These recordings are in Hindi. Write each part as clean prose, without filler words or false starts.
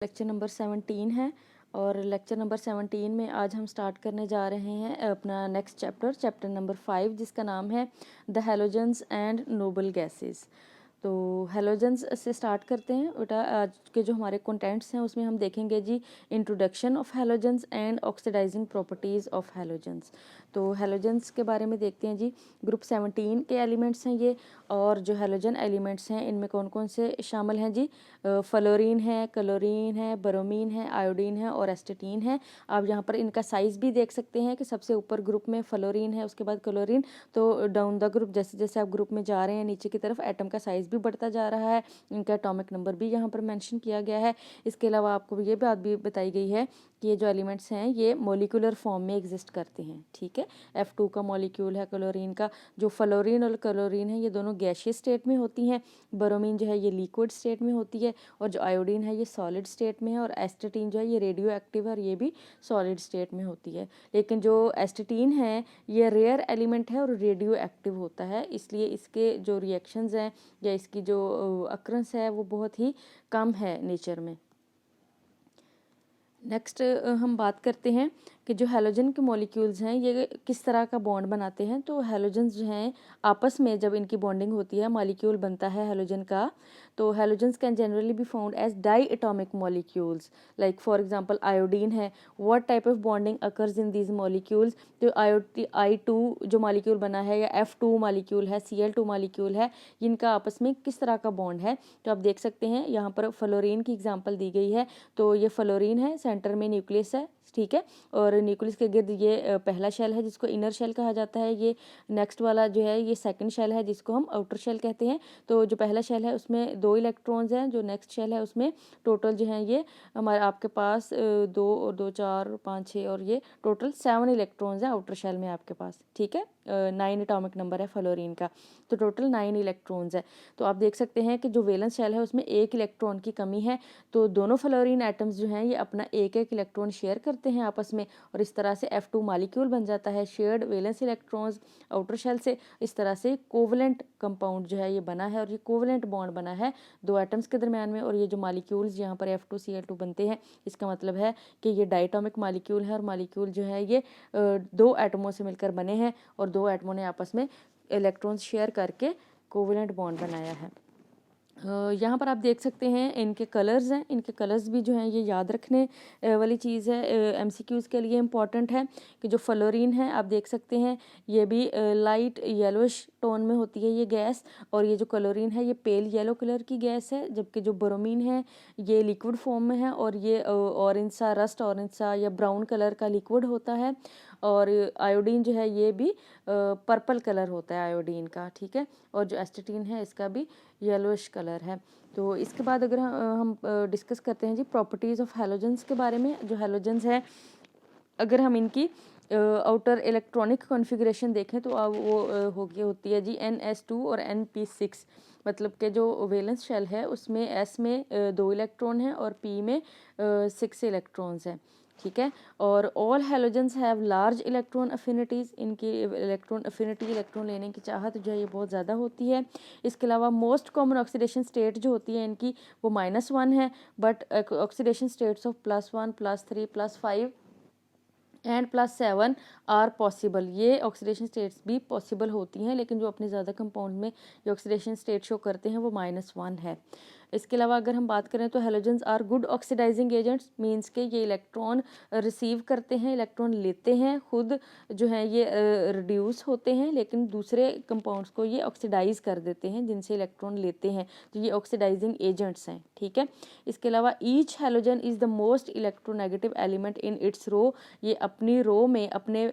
लेक्चर नंबर 17 है और लेक्चर नंबर 17 में आज हम स्टार्ट करने जा रहे हैं अपना नेक्स्ट चैप्टर नंबर 5, जिसका नाम है the halogens and noble gases. तो हैलोजेंस से स्टार्ट करते हैं बेटा। आज के जो हमारे कंटेंट्स हैं उसमें हम देखेंगे जी introduction of halogens and oxidizing properties of halogens. तो हैलोजेंस के बारे में देखते हैं जी। ग्रुप 17 के एलिमेंट्स हैं ये, और जो हैलोजन एलिमेंट्स हैं इनमें कौन कौन से शामिल हैं जी। फ्लोरीन है, क्लोरीन है, ब्रोमीन है, आयोडीन है और एस्टेटीन है। आप यहाँ पर इनका साइज़ भी देख सकते हैं कि सबसे ऊपर ग्रुप में फ्लोरीन है, उसके बाद क्लोरीन। तो डाउन द ग्रुप जैसे जैसे आप ग्रुप में जा रहे हैं नीचे की तरफ एटम का साइज़ भी बढ़ता जा रहा है। इनका एटॉमिक नंबर भी यहाँ पर मेंशन किया गया है। इसके अलावा आपको ये बात भी बताई गई है कि ये जो एलिमेंट्स हैं ये मॉलिक्यूलर फॉर्म में एग्जिस्ट करते हैं। ठीक है, F2 का मॉलिक्यूल है क्लोरीन का। जो फ्लोरीन और क्लोरीन है ये दोनों गैसियस स्टेट में होती हैं। ब्रोमीन जो है ये लिक्विड स्टेट में होती है, और जो आयोडीन है ये सॉलिड स्टेट में है, और एस्टेटीन जो है ये रेडियो एक्टिव है और ये भी सॉलिड स्टेट में होती है। लेकिन जो एस्टेटीन है ये रेयर एलिमेंट है और रेडियो एक्टिव होता है, इसलिए इसके जो रिएक्शंस हैं या इसकी जो अक्रंस है वो बहुत ही कम है नेचर में। नेक्स्ट हम बात करते हैं कि जो हैलोजन के मॉलिक्यूल्स हैं ये किस तरह का बॉन्ड बनाते हैं। तो हैलोजन्स जो हैं आपस में जब इनकी बॉन्डिंग होती है, मॉलिक्यूल बनता है हैलोजन का, तो halogens can generally be found as diatomic molecules. Like for example iodine है, what type of bonding occurs in these molecules. तो I2 जो मॉलिक्यूल बना है या F2 मॉलिक्यूल है, Cl2 मॉलिक्यूल है, इनका आपस में किस तरह का बॉन्ड है। तो आप देख सकते हैं यहाँ पर फ्लोरीन की एग्जाम्पल दी गई है। तो ये फ्लोरीन है, सेंटर में न्यूक्लियस है, ठीक है, और न्यूक्लियस के गिर्द ये पहला शेल है जिसको इनर शेल कहा जाता है। ये नेक्स्ट वाला जो है ये सेकंड शेल है जिसको हम आउटर शेल कहते हैं। तो जो पहला शेल है उसमें 2 इलेक्ट्रॉन्स हैं, जो नेक्स्ट शेल है उसमें टोटल जो है ये हमारे आपके पास 2 और 2 4 5 6 और ये टोटल 7 इलेक्ट्रॉन्स हैं आउटर शेल में आपके पास। ठीक है, 9 एटॉमिक नंबर है फ्लोरीन का, तो टोटल 9 इलेक्ट्रॉन्स है। तो आप देख सकते हैं कि जो वैलेंस शेल है उसमें 1 इलेक्ट्रॉन की कमी है। तो दोनों फ्लोरीन एटम्स जो हैं ये अपना एक एक इलेक्ट्रॉन शेयर करते हैं आपस में, और इस तरह से F2 मॉलिक्यूल बन जाता है shared valence electrons outer shell से। इस तरह से कोवलेंट कंपाउंड जो है ये बना है, और ये कोवलेंट बॉन्ड बना है दो एटम्स के दरमियान में। और ये जो मॉलिक्यूल्स यहाँ पर F2Cl2 बनते हैं, इसका मतलब है कि ये डायटोमिक मॉलिक्यूल है, और मॉलिक्यूल जो है ये 2 एटमों से मिलकर बने हैं, और 2 एटमों ने आपस में इलेक्ट्रॉन्स शेयर करके कोवलेंट बॉन्ड बनाया है। यहाँ पर आप देख सकते हैं इनके कलर्स हैं, इनके कलर्स भी जो हैं ये याद रखने वाली चीज़ है, MCQs के लिए इम्पॉर्टेंट है। कि जो फ्लोरीन है आप देख सकते हैं ये भी लाइट येलोइश टोन में होती है ये गैस, और ये जो क्लोरीन है ये पेल येलो कलर की गैस है, जबकि जो ब्रोमीन है ये लिक्विड फॉर्म में है, और ये ऑरेंज सा, रस्ट ऑरेंज सा या ब्राउन कलर का लिक्विड होता है। और आयोडीन जो है ये भी पर्पल कलर होता है आयोडीन का, ठीक है, और जो एस्टेटीन है इसका भी येलोइश कलर है। तो इसके बाद अगर हम डिस्कस करते हैं जी प्रॉपर्टीज़ ऑफ हैलोजेंस के बारे में। जो हैलोजेंस है अगर हम इनकी आउटर इलेक्ट्रॉनिक कॉन्फ़िगरेशन देखें तो वो होती है जी NS2 और NP6। मतलब कि जो वैलेंस शेल है उसमें S में 2 इलेक्ट्रॉन हैं और P में 6 इलेक्ट्रॉन्स हैं। ठीक है, और all halogens have large electron अफिनिटीज़। इनकी इलेक्ट्रॉन अफिनिटी, इलेक्ट्रॉन लेने की चाहत जो है ये बहुत ज़्यादा होती है। इसके अलावा मोस्ट कॉमन ऑक्सीडेशन स्टेट जो होती है इनकी वो -1 है, but oxidation states of +1 +3 +5 and +7 are possible. ये ऑक्सीडेशन स्टेट्स भी पॉसिबल होती हैं, लेकिन जो अपने ज़्यादा कंपाउंड में ये ऑक्सीडेशन स्टेट शो करते हैं वो -1 है। इसके अलावा अगर हम बात करें तो halogens are good oxidising agents, means के ये इलेक्ट्रॉन रिसीव करते हैं, इलेक्ट्रॉन लेते हैं, खुद जो है ये रिड्यूस होते हैं, लेकिन दूसरे कंपाउंड्स को ये ऑक्सीडाइज कर देते हैं जिनसे इलेक्ट्रॉन लेते हैं। तो ये ऑक्सीडाइजिंग एजेंट्स हैं। ठीक है, इसके अलावा each halogen is the most electronegative element in its row. ये अपनी रो में अपने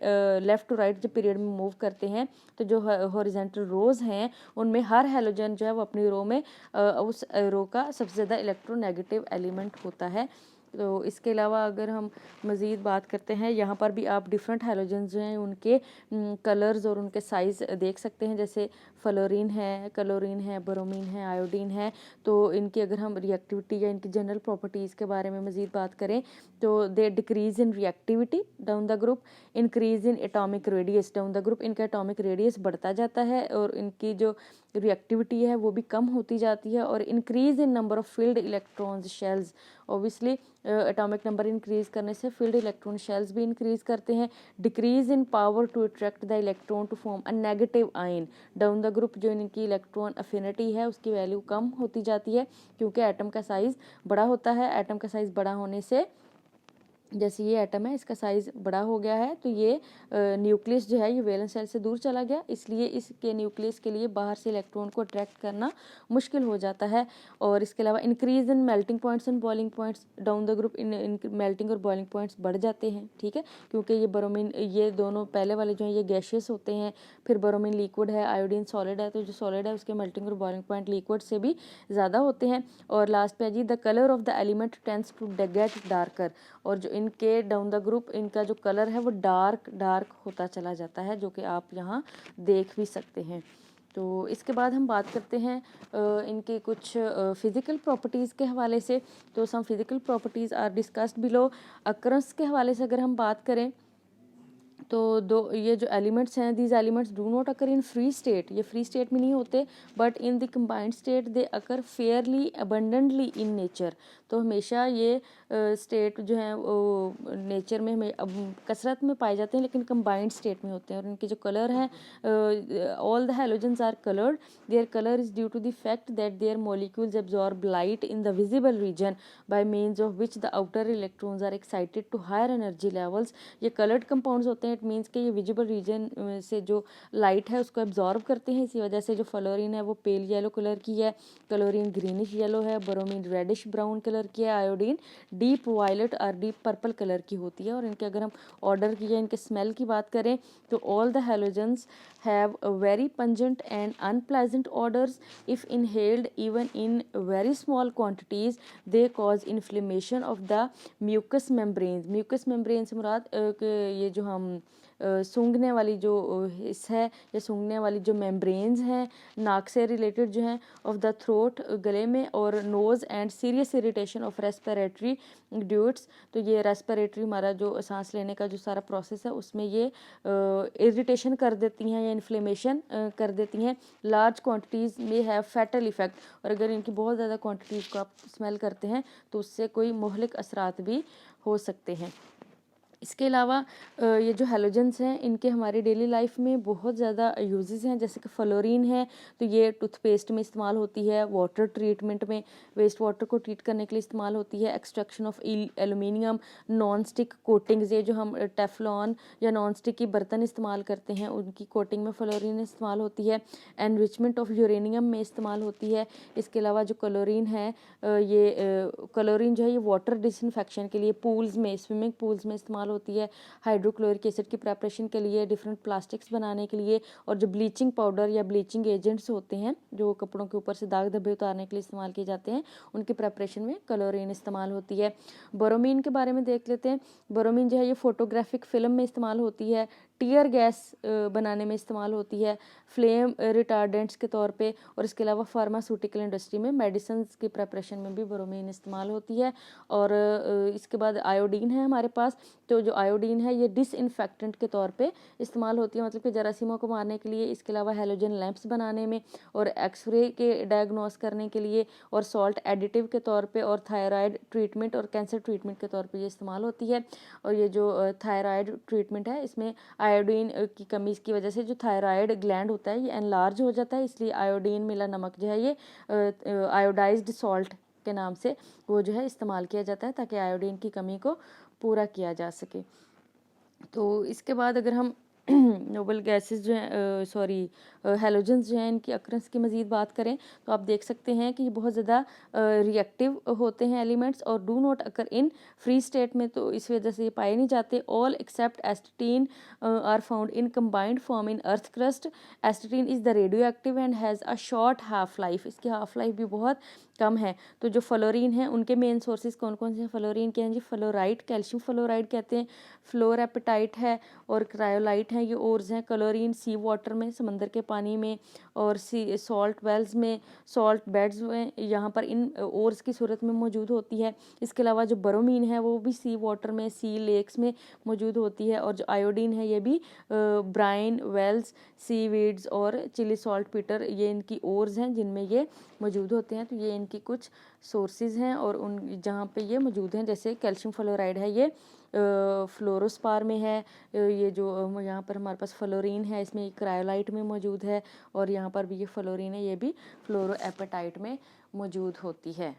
लेफ़्ट टू राइट जब पीरियड में मूव करते हैं तो जो हॉरिजेंटल रोज़ हैं उनमें हर हैलोजन जो है वो अपनी रो में उस रो का सबसे ज़्यादा इलेक्ट्रोनेगेटिव एलिमेंट होता है। तो इसके अलावा अगर हम मज़ीद बात करते हैं, यहाँ पर भी आप डिफरेंट हैलोजन्स जो हैं उनके कलर्स और उनके साइज़ देख सकते हैं। जैसे फ्लोरीन है, क्लोरीन है, ब्रोमीन है, आयोडीन है। तो इनकी अगर हम रिएक्टिविटी या इनकी जनरल प्रॉपर्टीज़ के बारे में मज़ीद बात करें तो they decrease in reactivity down the group, increase in atomic radius down the group. इनका एटॉमिक रेडियस बढ़ता जाता है और इनकी जो रिएक्टिविटी है वो भी कम होती जाती है। और increase in number of filled electrons shells, obviously atomic number increase करने से फील्ड इलेक्ट्रॉन शेल्स भी इंक्रीज़ करते हैं। Decrease in power to attract the electron to form a negative ion down the group. जो इनकी इलेक्ट्रॉन अफिनिटी है उसकी वैल्यू कम होती जाती है क्योंकि एटम का साइज़ बड़ा होता है। एटम का साइज़ बड़ा होने से, जैसे ये एटम है इसका साइज़ बड़ा हो गया है तो ये न्यूक्लियस जो है ये वैलेंस शेल से दूर चला गया, इसलिए इसके न्यूक्लियस के लिए बाहर से इलेक्ट्रॉन को अट्रैक्ट करना मुश्किल हो जाता है। और इसके अलावा increase in melting points and boiling points down the group. In melting और बॉइलिंग पॉइंट्स बढ़ जाते हैं, ठीक है, क्योंकि ये ब्रोमीन, ये दोनों पहले वाले जो हैं ये गैशियस होते हैं, फिर ब्रोमीन लिक्विड है, आयोडीन सॉलिड है। तो जो सॉलिड है उसके मेल्टिंग और बॉइलिंग पॉइंट लिक्विड से भी ज़्यादा होते हैं। और लास्ट पे है जी, the colour of the element tends to get darker. और जो इनके डाउन द ग्रुप इनका जो कलर है वो डार्क होता चला जाता है, जो कि आप यहाँ देख भी सकते हैं। तो इसके बाद हम बात करते हैं इनके कुछ फिज़िकल प्रॉपर्टीज़ के हवाले से। तो some physical properties are discussed below. Occurrence के हवाले से अगर हम बात करें तो ये जो एलिमेंट्स हैं, these elements do not occur in free state, ये फ्री स्टेट में नहीं होते, but in the combined state they occur Fairlie abundantly in nature. तो हमेशा ये स्टेट जो है वो नेचर में हमें कसरत में पाए जाते हैं, लेकिन कंबाइंड स्टेट में होते हैं। और इनके जो कलर हैं, all the halogens are coloured, their colour is due to the fact that their molecules absorb light in the visible region by means of which the outer electrons are excited to higher energy levels. ये कलर्ड कंपाउंड्स होते हैं, इट मीन्स कि ये विजिबल रीजन से जो लाइट है उसको एब्जॉर्ब करते हैं। इसी वजह से जो फ्लोरीन है वो पेल येलो कलर की है, क्लोरीन ग्रीनिश येलो है, ब्रोमीन रेडिश ब्राउन कलर की है, आयोडीन डीप वायलेट और डीप पर्पल कलर की होती है। और इनके अगर हम ऑर्डर की या इनके स्मेल की बात करें तो all the halogens have a very pungent and unpleasant odors. If inhaled even in very small quantities, they cause inflammation of the mucous membranes. Mucous membrane से मुराद ये जो हम सूंघने वाली जो हिस्सा है या सूंघने वाली जो मेम्ब्रेन्स हैं नाक से रिलेटेड जो हैं, ऑफ द थ्रोट गले में, और nose and serious irritation of respiratory ducts. तो ये रेस्पिरेटरी हमारा जो सांस लेने का जो सारा प्रोसेस है उसमें ये इरिटेशन कर देती हैं या इन्फ्लेमेशन कर देती हैं। लार्ज क्वांटिटीज़ में हैव फैटल इफ़ेक्ट, और अगर इनकी बहुत ज़्यादा क्वांटिटीज़ को आप स्मेल करते हैं तो उससे कोई मुहलिक असरात भी हो सकते हैं। इसके अलावा ये जो हैलोजेंस हैं इनके हमारी डेली लाइफ में बहुत ज़्यादा यूजेस हैं। जैसे कि फ्लोरीन है तो ये टूथपेस्ट में इस्तेमाल होती है, वाटर ट्रीटमेंट में वेस्ट वाटर को ट्रीट करने के लिए इस्तेमाल होती है, extraction of aluminium, non stick coatings, ये जो हम टेफलॉन या नॉन स्टिक की बर्तन इस्तेमाल करते हैं उनकी कोटिंग में फ्लोरीन इस्तेमाल होती है, एनरिचमेंट ऑफ यूरेनियम में इस्तेमाल होती है। इसके अलावा जो क्लोरीन है ये क्लोरीन जो है ये वाटर डिसइंफेक्शन के लिए पूल्स में, स्विमिंग पूल्स में इस्तेमाल होती है, हाइड्रोक्लोरिक एसिड की प्रेपरेशन के लिए, डिफरेंट प्लास्टिक्स बनाने के लिए, और जो ब्लीचिंग पाउडर या ब्लीचिंग एजेंट्स होते हैं जो कपड़ों के ऊपर से दाग धब्बे उतारने के लिए इस्तेमाल किए जाते हैं उनकी प्रेपरेशन में क्लोरीन इस्तेमाल होती है। बोरोमीन के बारे में देख लेते हैं। बोरोमीन जो है ये फोटोग्राफिक फिल्म में इस्तेमाल होती है, टीयर गैस बनाने में इस्तेमाल होती है, फ्लेम रिटार्डेंट्स के तौर पे, और इसके अलावा फार्मास्यूटिकल इंडस्ट्री में मेडिसिन की प्रेपरेशन में भी बोरोमीन इस्तेमाल होती है। और इसके बाद आयोडीन है हमारे पास। तो जो आयोडीन है ये डिसइंफेक्टेंट के तौर पे इस्तेमाल होती है, मतलब कि जरासीमों को मारने के लिए। इसके अलावा हैलोजन लैंप्स बनाने में, और एक्सरे के डायग्नोस करने के लिए, और सॉल्ट एडिटिव के तौर पे, और थायराइड ट्रीटमेंट और कैंसर ट्रीटमेंट के तौर पे ये इस्तेमाल होती है। और ये जो थायराइड ट्रीटमेंट है इसमें आयोडीन की कमी की वजह से जो थायराइड ग्लैंड होता है ये एनलार्ज हो जाता है, इसलिए आयोडीन मिला नमक जो है ये आयोडाइज्ड सॉल्ट के नाम से वो जो है इस्तेमाल किया जाता है ताकि आयोडीन की कमी को पूरा किया जा सके। तो इसके बाद अगर हम नोबल गैसेस जो हैं हैलोजेंस जो हैं इनकी अक्रंस की मज़ीद बात करें तो आप देख सकते हैं कि ये बहुत ज़्यादा रिएक्टिव होते हैं एलिमेंट्स, और do not occur in free state में, तो इस वजह से ये पाए नहीं जाते। All except astatine are found in combined form in earth crust. Astatine is the radioactive and has a short half life, इसकी हाफ लाइफ भी बहुत कम है। तो जो फ्लोरीन है उनके मेन सोर्सेज कौन कौन से हैं फ्लोरीन के हैं जी? फ्लोराइड, कैल्शियम फ्लोराइड कहते हैं, फ्लोरएपेटाइट है और क्रायोलाइट है, ये ओर्स हैं। क्लोरीन सी वाटर में, समंदर के पानी में, और सी सॉल्ट वेल्स में, सॉल्ट बेड्स में, यहाँ पर इन ओर्स की सूरत में मौजूद होती है। इसके अलावा जो ब्रोमीन है वो भी सी वाटर में, सी लेक्स में मौजूद होती है। और जो आयोडीन है ये भी ब्राइन वेल्स, सी वीड्स और चिली सॉल्ट पीटर, ये इनकी ओर्स हैं जिनमें ये मौजूद होते हैं। तो ये इनकी कुछ सोर्सेज हैं और उन जहाँ पे ये मौजूद हैं। जैसे कैल्शियम फ्लोराइड है, ये फ्लोरोस्पार में है। ये जो यहाँ पर हमारे पास फ्लोरीन है, इसमें क्रायोलाइट में मौजूद है। और यहाँ पर भी ये फ्लोरीन है, ये भी फ्लोरोएपेटाइट में मौजूद होती है।